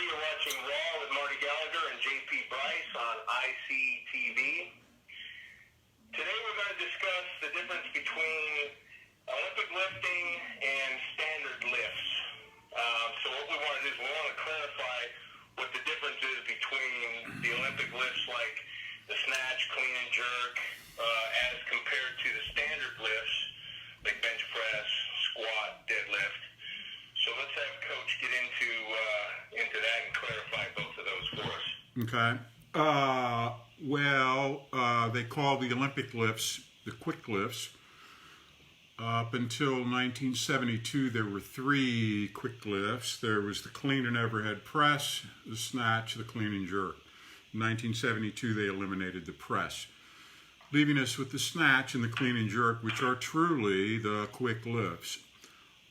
everybody. You're watching Raw with Marty Gallagher and JP Bryce on ICTV. Today we're going to discuss the difference between Olympic lifting and standard lifts. So what we want to do is we want to clarify what the difference is between the Olympic lifts like the snatch, clean and jerk, as compared to the standard lifts like bench press, squat, deadlift. So let's have Coach get into that and clarify both of those for us. Okay. They call the Olympic lifts the quick lifts. Up until 1972, there were three quick lifts. There was the clean and overhead press, the snatch, the clean and jerk. In 1972, they eliminated the press, leaving us with the snatch and the clean and jerk, which are truly the quick lifts.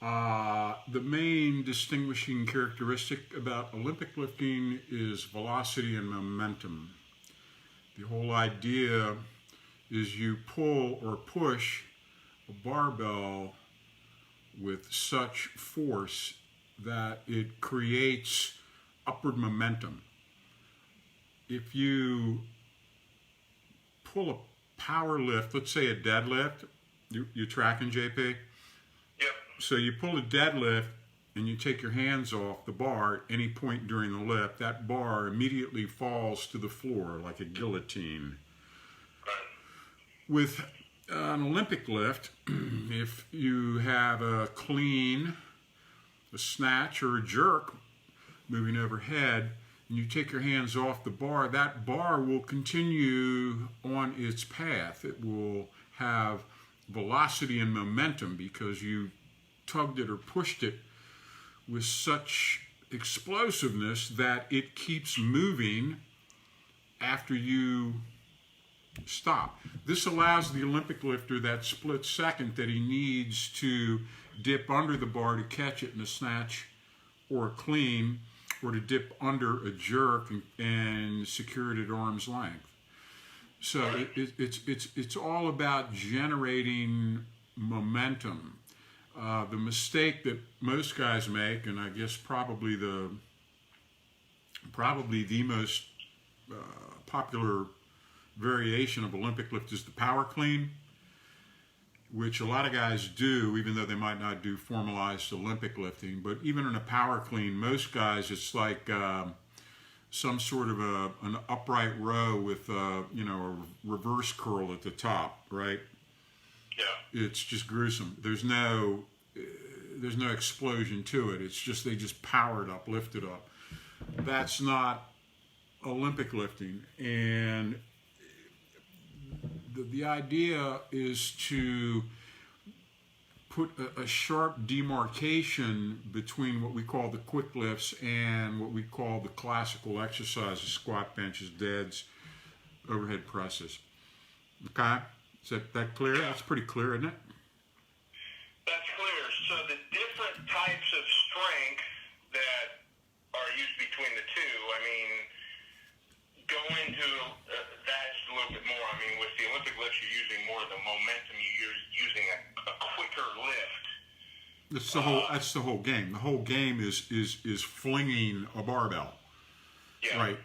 The main distinguishing characteristic about Olympic lifting is velocity and momentum. The whole idea is you pull or push a barbell with such force that it creates upward momentum. If you pull a power lift, let's say a deadlift, you tracking, JP? Yep. So you pull a deadlift and you take your hands off the bar at any point during the lift, that bar immediately falls to the floor like a guillotine. With an Olympic lift, if you have a clean, a snatch, or a jerk moving overhead, and you take your hands off the bar, that bar will continue on its path. It will have velocity and momentum because you tugged it or pushed it with such explosiveness that it keeps moving after you stop. This allows the Olympic lifter that split second that he needs to dip under the bar to catch it in a snatch or a clean, or to dip under a jerk and secure it at arm's length. So it's all about generating momentum. The mistake that most guys make, and I guess probably the most popular variation of Olympic lift is the power clean, which a lot of guys do, even though they might not do formalized Olympic lifting. But even in a power clean, most guys, it's like some sort of an upright row with a reverse curl at the top, right? Yeah. It's just gruesome. There's no explosion to it. It's just they just power it up, lift it up. That's not Olympic lifting. And the idea is to put a sharp demarcation between what we call the quick lifts and what we call the classical exercises: squat, benches, deads, overhead presses. Okay? Is that clear? Yeah. That's pretty clear, isn't it? That's clear. So the different types of strength that are used between the two, I mean, go into that just a little bit more. I mean, with the Olympic lifts, you're using more of the momentum. You're using a quicker lift. That's the whole game. The whole game is flinging a barbell. Yeah. Right.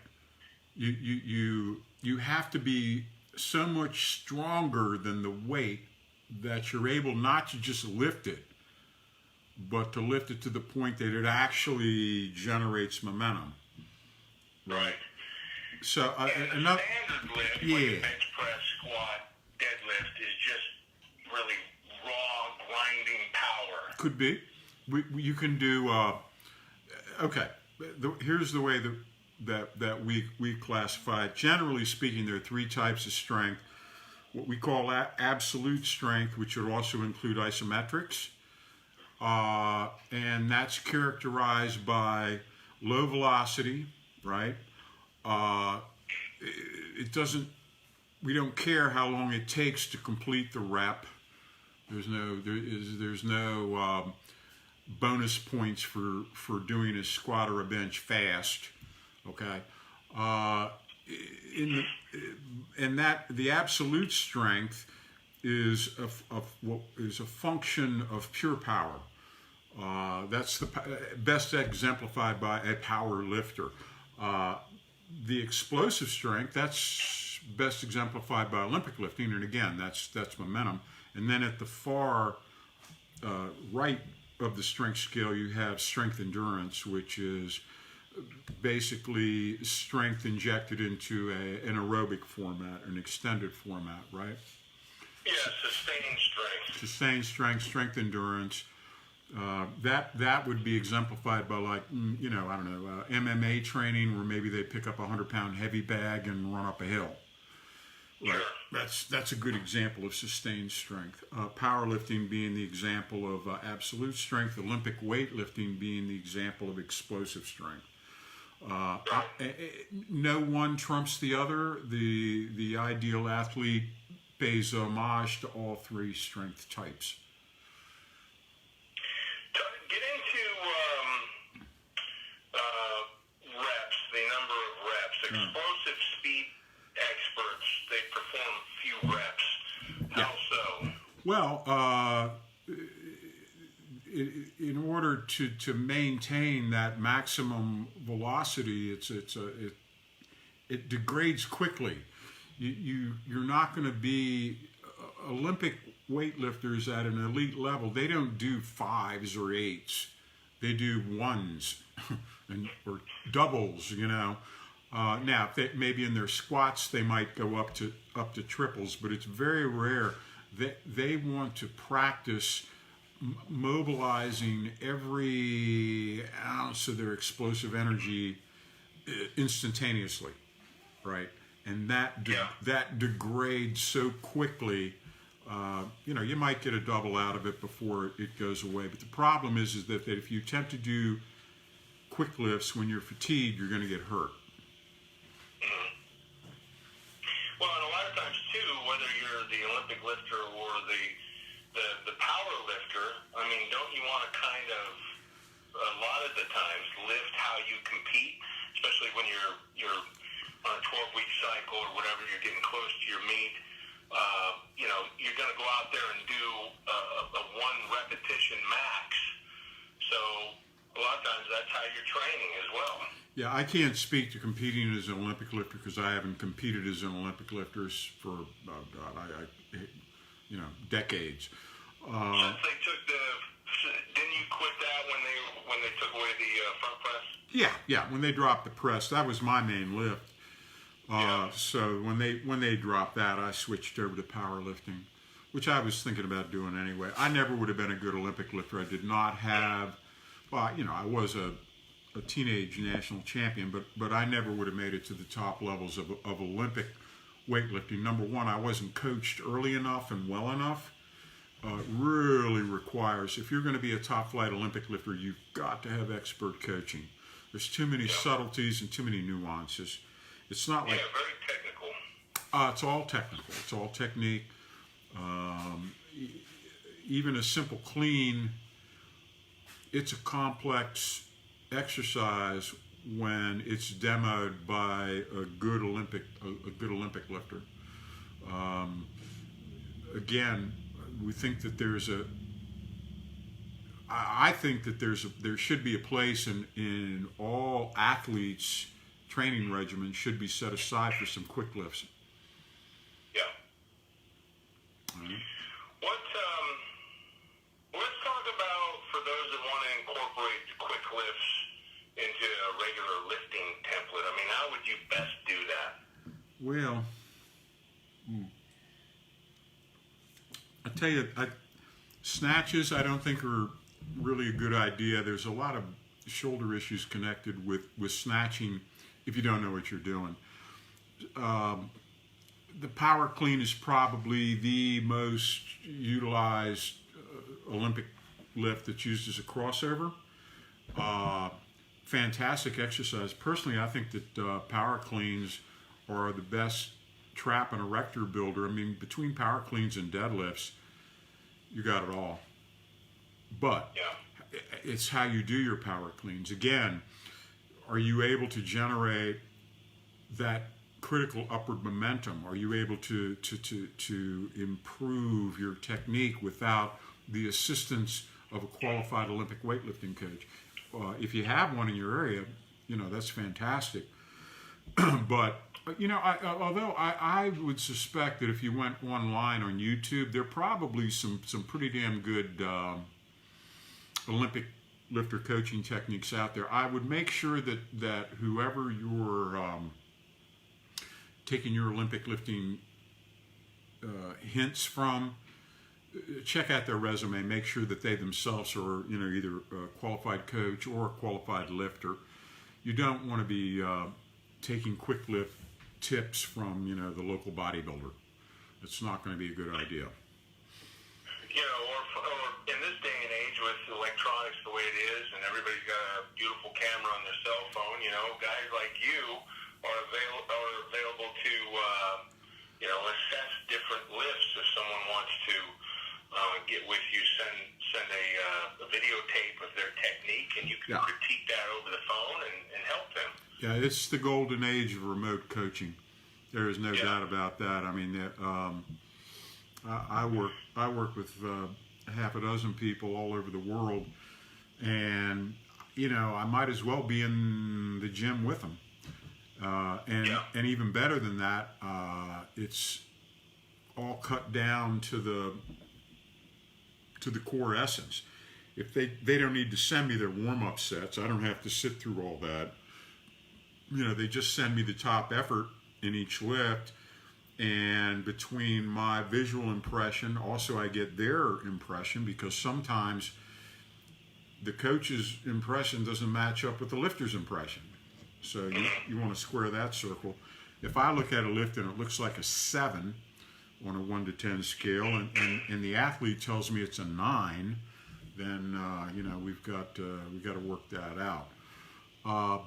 You have to be so much stronger than the weight that you're able not to just lift it, but to lift it to the point that it actually generates momentum. Right. So and the standard lift, like a bench press, squat, deadlift, is just really raw, grinding power. Could be. You can do. Okay. Here's the way that we classify it. Generally speaking, there are three types of strength. What we call absolute strength, which would also include isometrics, and that's characterized by low velocity, right? We don't care how long it takes to complete the rep. There's no bonus points for doing a squat or a bench fast. Okay, the absolute strength is a function of pure power. That's the best exemplified by a power lifter. The explosive strength, that's best exemplified by Olympic lifting, and again, that's momentum. And then at the far right of the strength scale, you have strength endurance, which is basically strength injected into an aerobic format, an extended format, right? Yeah, sustained strength. Sustained strength, strength endurance. That would be exemplified by, like, I don't know, MMA training, where maybe they pick up a 100-pound heavy bag and run up a hill. Right. Sure. That's a good example of sustained strength. Powerlifting being the example of absolute strength. Olympic weightlifting being the example of explosive strength. No one trumps the other. The ideal athlete pays homage to all three strength types. Get into reps, the number of reps. Explosive speed experts, they perform few reps. How so? Well, in order to maintain that maximum velocity, it degrades quickly. You're not going to be Olympic weightlifters at an elite level. They don't do 5s or 8s. They do 1s or doubles. Now, maybe in their squats they might go up to triples, but it's very rare. They want to practice mobilizing every ounce of their explosive energy instantaneously, right? And that degrades so quickly. You might get a double out of it before it goes away. But the problem is that if you attempt to do quick lifts when you're fatigued, you're going to get hurt. Well, and a lot of times too, whether you're the Olympic lifter or the power lifter, I mean, don't you want to kind of, a lot of the times, lift how you compete, especially when you're on a 12-week cycle or whatever, you're getting close to your meet. You're going to go out there and do a one repetition max. So a lot of times that's how you're training as well. Yeah, I can't speak to competing as an Olympic lifter because I haven't competed as an Olympic lifter for decades. Since they took didn't you quit that when they took away the front press? Yeah. When they dropped the press, that was my main lift. So when they dropped that, I switched over to powerlifting, which I was thinking about doing anyway. I never would have been a good Olympic lifter. I did not have, I was a teenage national champion, but I never would have made it to the top levels of Olympic weightlifting. Number one, I wasn't coached early enough and well enough. Really requires, if you're going to be a top flight Olympic lifter, you've got to have expert coaching. There's too many subtleties and too many nuances. It's not like very technical. It's all technical. It's all technique. Even a simple clean, it's a complex exercise when it's demoed by a good Olympic lifter. Again, we think that I think that there should be a place in all athletes' training regimen should be set aside for some quick lifts. Yeah. Right. Let's talk about, for those that want to incorporate quick lifts into a regular lifting template. I mean, how would you best do that? Well, I tell you, snatches I don't think are really a good idea. There's a lot of shoulder issues connected with snatching if you don't know what you're doing. The power clean is probably the most utilized Olympic lift that's used as a crossover. Fantastic exercise. Personally, I think that power cleans are the best trap and erector builder. I mean, between power cleans and deadlifts, you got it all. But it's how you do your power cleans. Again, are you able to generate that critical upward momentum? Are you able to improve your technique without the assistance of a qualified Olympic weightlifting coach. If you have one in your area, that's fantastic. But although I would suspect that if you went online on YouTube, there are probably some pretty damn good Olympic lifter coaching techniques out there. I would make sure that whoever you're taking your Olympic lifting hints from, check out their resume. Make sure that they themselves are either a qualified coach or a qualified lifter. You don't want to be taking quick lift tips from the local bodybuilder. It's not going to be a good idea. Or in this day and age with electronics the way it is, and everybody's got a beautiful camera on their cell phone, guys like you are available to assess different lifts. If someone wants to get with you, send a videotape of their technique, and you can critique that over the phone and help them. Yeah, it's the golden age of remote coaching. There is no doubt about that. I mean, I work with half a dozen people all over the world, and I might as well be in the gym with them. And even better than that, it's all cut down to the core essence. If they don't need to send me their warm-up sets, I don't have to sit through all that. They just send me the top effort in each lift, and between my visual impression, also I get their impression, because sometimes the coach's impression doesn't match up with the lifter's impression. So you want to square that circle. If I look at a lift and it looks like a 7 on a 1 to 10 scale, and the athlete tells me it's a 9, then we've got to work that out.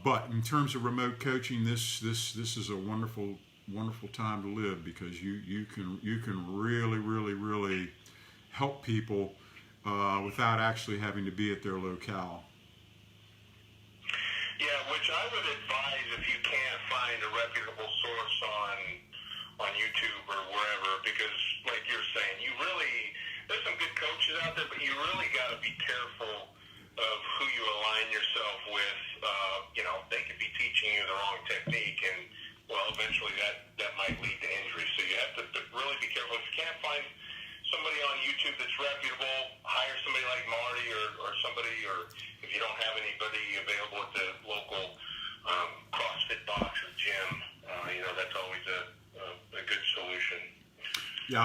But in terms of remote coaching, this is a wonderful time to live, because you can really help people without actually having to be at their locale. Yeah, which I would advise, if you can't find a reputable source on YouTube or wherever, because like you're saying, there's some good coaches out there, but you really got to be careful of who you align yourself with. They could be teaching you the wrong technique, and eventually that might lead to injury. So you have to really be careful. If you can't find somebody on YouTube that's reputable, hire somebody like Marty or somebody, or if you don't have anybody available at the local CrossFit box or gym, that's always a good solution. Yeah,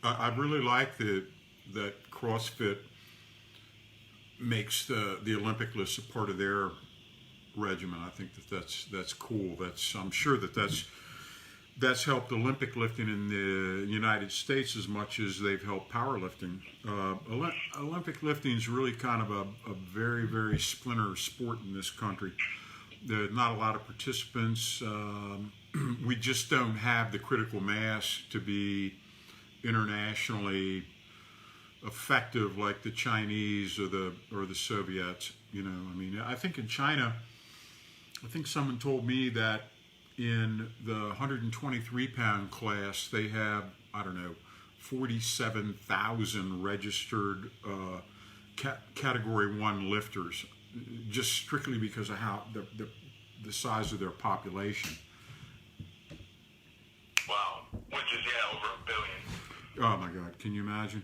I really like that CrossFit makes the Olympic list a part of their regimen. I think that's cool. I'm sure that's helped Olympic lifting in the United States as much as they've helped powerlifting. Olympic lifting is really kind of a very, very splinter sport in this country. There's not a lot of participants. We just don't have the critical mass to be internationally effective like the Chinese or the Soviets. I think in China, someone told me that in the 123-pound class, they have, 47,000 registered Category 1 lifters, just strictly because of how the size of their population. Wow, which is, over 1 billion. Oh my God, can you imagine?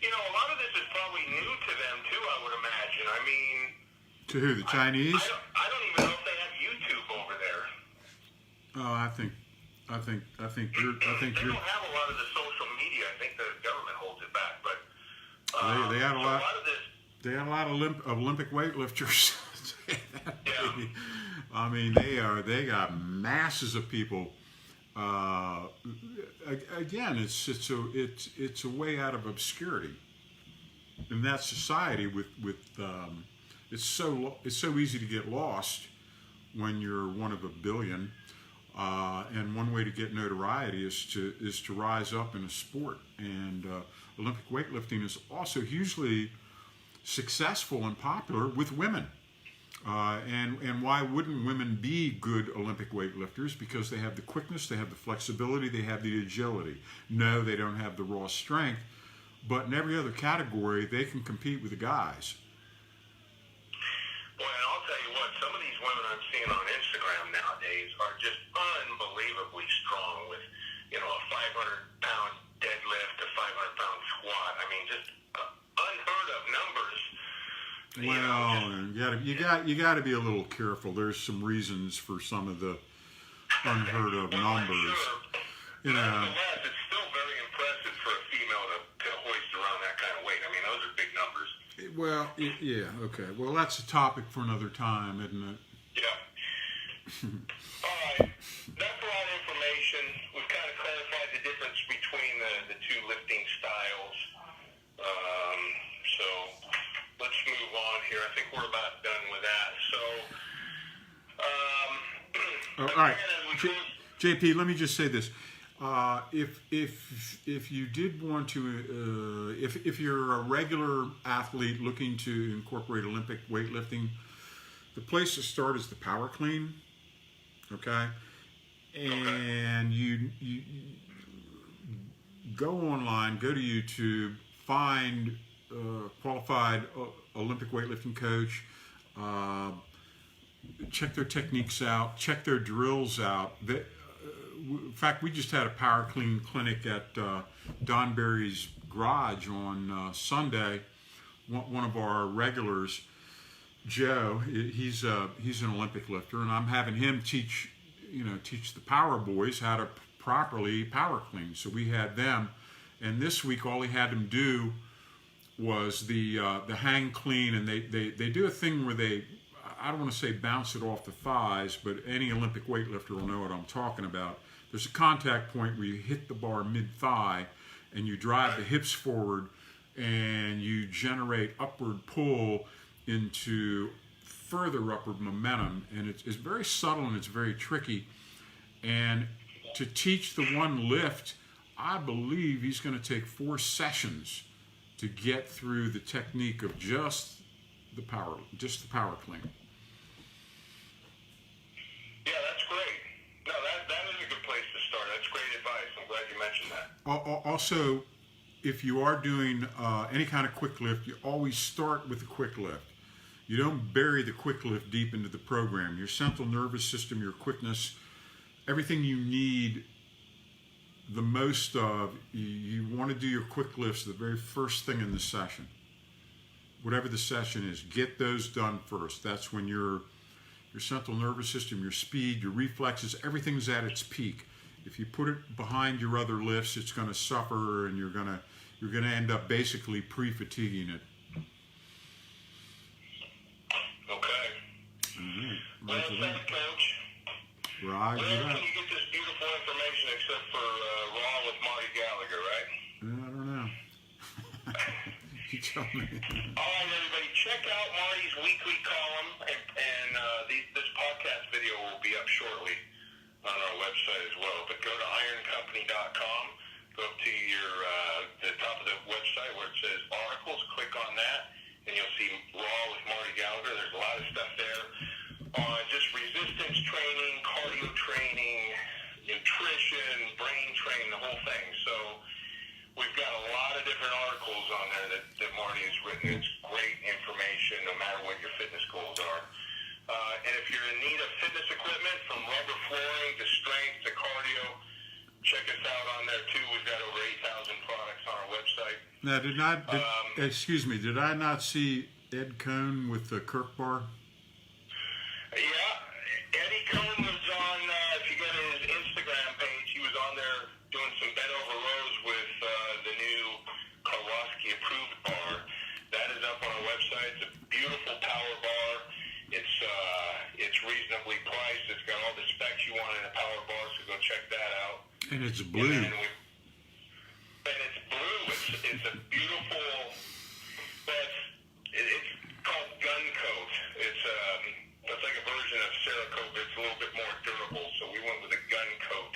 A lot of this is probably new to them too, I would imagine. I mean... To who, the Chinese? I don't even know if they have YouTube over there. Oh, I think you're. They don't have a lot of the social media. I think the government holds it back, but they had a lot of this. They had a lot of Olympic weightlifters. Yeah. I mean, they got masses of people. Again, it's a way out of obscurity in that society. With it's so easy to get lost when you're one of 1 billion. And one way to get notoriety is to rise up in a sport. And Olympic weightlifting is also hugely successful and popular with women. And why wouldn't women be good Olympic weightlifters? Because they have the quickness, they have the flexibility, they have the agility. No, they don't have the raw strength, but in every other category, they can compete with the guys. Boy, and I'll tell you what, some of these women I'm seeing on Instagram nowadays are just unbelievably strong with, a 500-pound deadlift, a 500-pound squat. I mean, just unheard of numbers. Well, you got to be a little careful. There's some reasons for some of the unheard of numbers. Sure. Nonetheless, it's still very impressive for a female to hoist around that kind of weight. I mean, those are big numbers. Well, yeah, okay. Well, that's a topic for another time, isn't it? Yeah. All right. That's a lot of information. We've kind of clarified the difference between the two lifting styles. So let's move on here. I think we're about done with that. So, all right. JP, let me just say this. If you did want to, if you're a regular athlete looking to incorporate Olympic weightlifting, the place to start is the Power Clean. Okay, and you go online, go to YouTube, find a qualified Olympic weightlifting coach. Check their techniques out. Check their drills out. In fact, we just had a Power Clean clinic at Don Berry's garage on Sunday. One of our regulars, Joe, he's an Olympic lifter, and I'm having him teach the Power Boys how to properly Power Clean. So we had them, and this week all he had them do was the hang clean, and they do a thing where I don't want to say bounce it off the thighs, but any Olympic weightlifter will know what I'm talking about. There's a contact point where you hit the bar mid-thigh and you drive the hips forward and you generate upward pull into further upward momentum. And it's very subtle and it's very tricky. And to teach the one lift, I believe he's going to take 4 sessions to get through the technique of just the power clean. Yeah, that's great. No, that is a good place to start. That's great advice. I'm glad you mentioned that. Also, if you are doing any kind of quick lift, you always start with a quick lift. You don't bury the quick lift deep into the program. Your central nervous system, your quickness, everything you need the most of, you want to do your quick lifts the very first thing in the session. Whatever the session is, get those done first. That's when your central nervous system, your speed, your reflexes, everything's at its peak. If you put it behind your other lifts, it's going to suffer, and you're going to end up basically pre-fatiguing it. Okay. Mm-hmm. Well said, Coach. Roger Where that. can you get this beautiful information except for Raw with Marty Gallagher, right? I don't know. You tell me. All right, everybody, check out Marty's weekly column, and this podcast video will be up shortly on our website as well. But go to ironcompany.com, go up to the top of the website where it says articles, click on that, and you'll see Raw with Marty Gallagher. There's a lot of stuff there on just resistance training, cardio training, nutrition, brain training, the whole thing. So we've got a lot of different articles on there that Marty has written. It's great information no matter what your fitness goals are. And if you're in need of fitness equipment, from rubber flooring to strength to cardio, check us out on there too. We've got over 8,000 products on our website. Now, did I not see Ed Cohn with the Kirk bar? Yeah, Eddie Cohn was on, if you go to his Instagram page, he was on there doing some bent over rows with the new Karwoski approved bar. That is up on our website. It's a beautiful power bar. It's reasonably priced. It's got all the specs you want in a power bar, so go check that out. And it's blue. And it's blue. It's a beautiful, it's called Gun Coat. It's like a version of Cerakote, but it's a little bit more durable. So we went with a Gun Coat.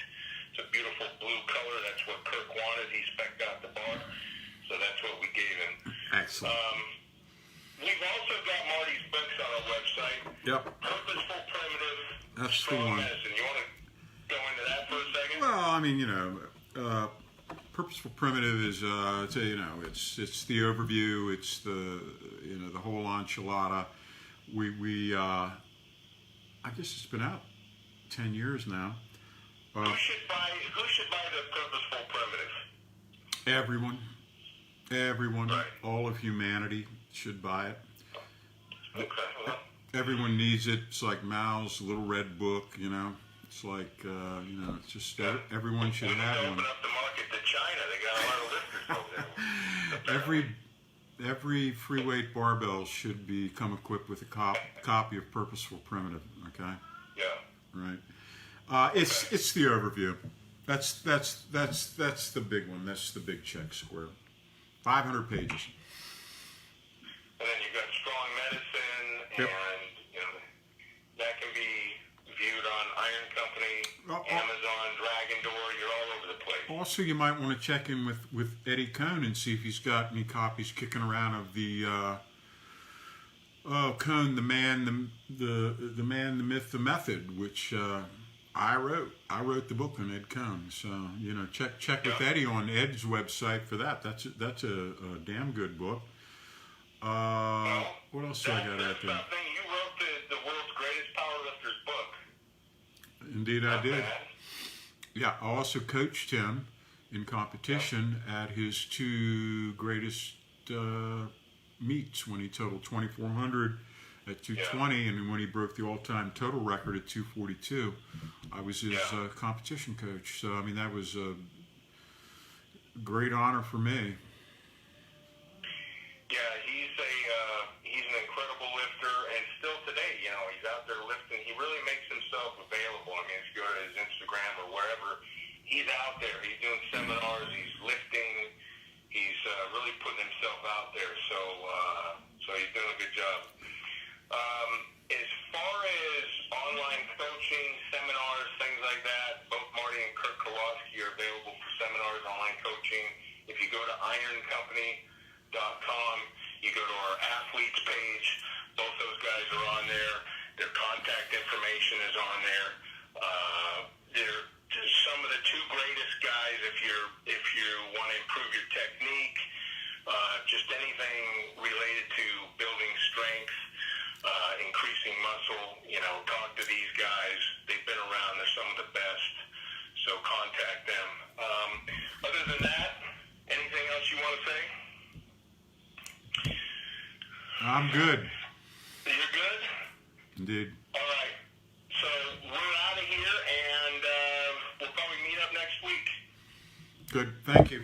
It's a beautiful blue color. That's what Kirk wanted. He spec'd out the bar. So that's what we gave him. Excellent. We've also got Marty's books on our website. Yep. Purposeful, Primitive, That's the Strong one. Medicine. You want to go into that for a second? Well, I mean, Purposeful Primitive is, it's the overview. It's the whole enchilada. I guess it's been out 10 years now. Who should buy the Purposeful Primitive? Everyone, right. All of humanity should buy it. Okay. Well, Everyone needs it. It's like Mao's Little Red Book, It's like, it's just everyone should have one. Open up the market to China. They got a lot of lifters over there. Every free weight barbell should become equipped with a copy of Purposeful Primitive. Okay. Yeah. Right. It's the overview. That's the big one. That's the big check square. 500 pages. And then you've got Strong Medicine, Yep. and that can be viewed on Iron Company, Amazon, Dragon Door. You're all over the place. Also, you might want to check in with Eddie Cohn and see if he's got any copies kicking around of the Cohn, the man, the myth, the method, which I wrote. I wrote the book on Ed Cohn. So check with Eddie on Ed's website for that. That's a damn good book. What else do I got out there? You wrote the world's greatest powerlifters book. Indeed, I did. Yeah, I also coached him in competition at his two greatest meets when he totaled 2,400 at 220, and when he broke the all-time total record at 242. I was his competition coach. So, that was a great honor for me. Yeah, he's an incredible lifter, and still today, he's out there lifting. He really makes himself available. If you go to his Instagram or wherever, he's out there. He's doing seminars. He's lifting. He's really putting himself out there. So he's doing a good job. As far as online coaching, seminars, things like that, both Marty and Kurt Kowalski are available for seminars, online coaching. If you go to ironcompanY.com, you go to our athletes page. Both those guys are on there. Their contact information is on there. They're just some of the two greatest guys if you want to improve your technique, just anything related to building strength, increasing muscle. Talk to these guys. They've been around. They're some of the best. So contact them. Other than that, anything else you want to say? I'm good. You're good? Indeed. All right. So we're out of here, and we'll probably meet up next week. Good. Thank you.